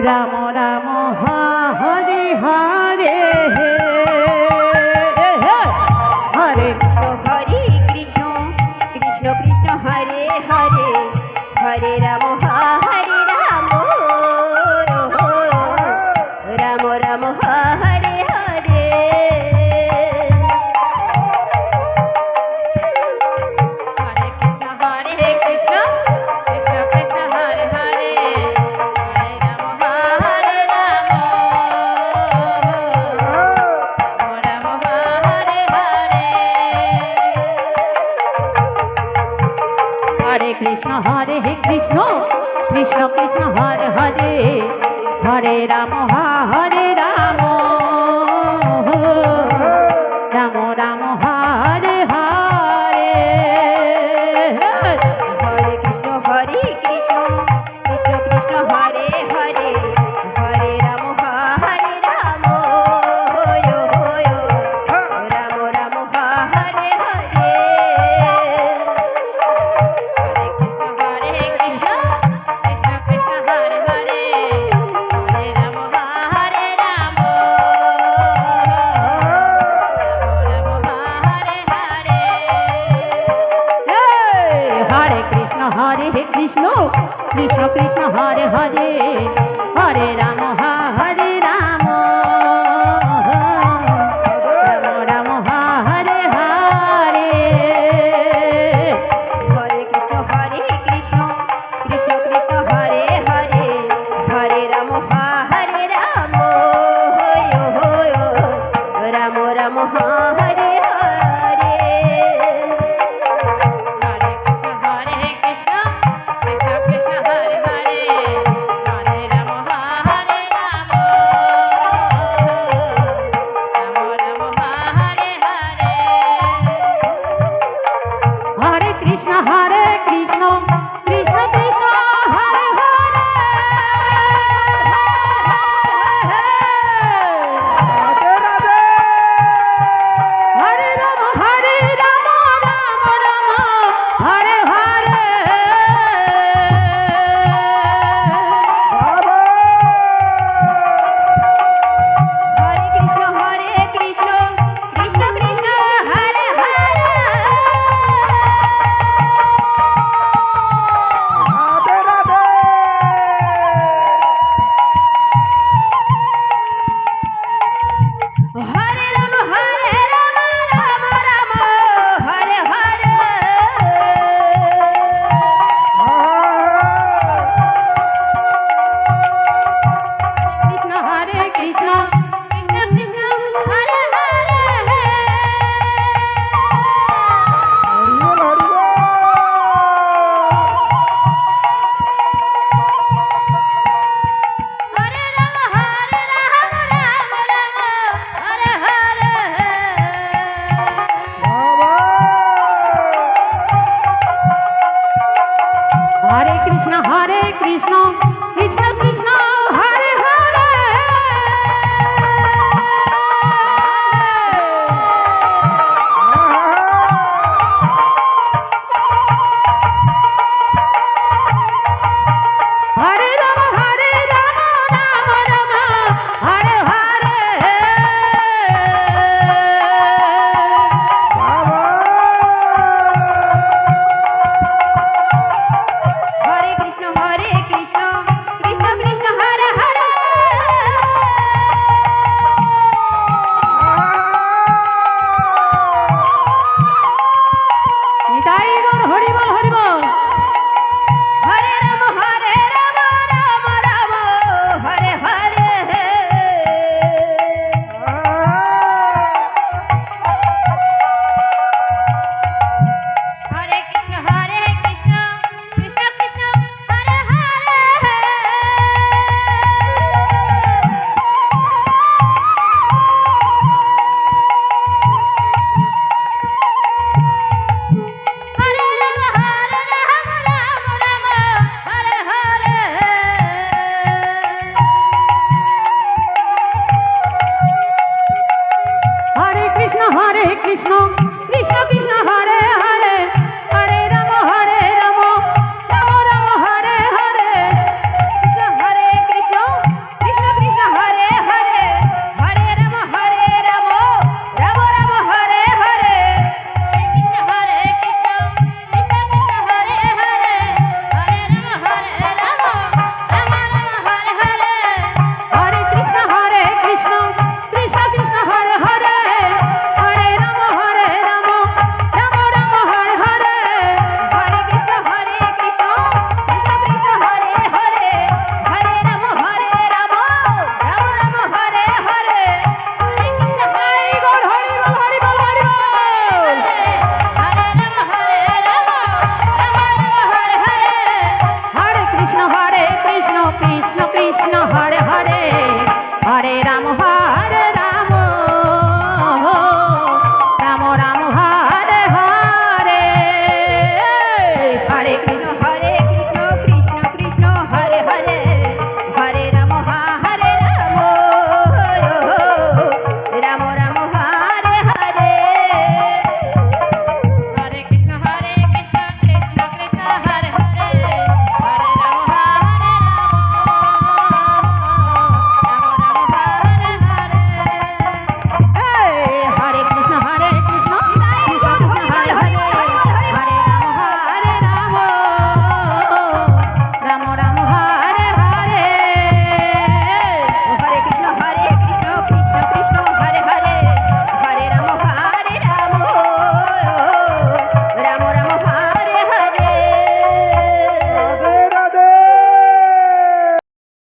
Ram Ram Hare Hare Hare Hare Krishna Krishna Krishna Hare Hare Hare Ram Hare Ram Ram Ram Hare Hare Hare Krishna Krishna Krishna Hare Hare Hare Ram Hare Ram Ram Hare Hare Hare Krishna Krishna Krishna Hare Hare Hare Ram Hare Ram Ram Ram Hare Hare Hare Krishna Krishna Krishna Hare Hare Hare Ram Hare Ram Ram Ram Hare Hare Hare Krishna Krishna Krishna Hare Hare Hare Ram Hare Ram Ram Hare Hare Hare Krishna Krishna Krishna Hare Hare Hare Ram Hare Ram Ram Ram Hare Hare Hare Krishna Krishna Krishna Hare Hare Hare Ram Hare Ram Ram Ram Hare Hare Hare Krishna Krishna Krishna Hare Hare Hare Ram Hare Ram Ram Ram Hare Hare Hare Krishna Hare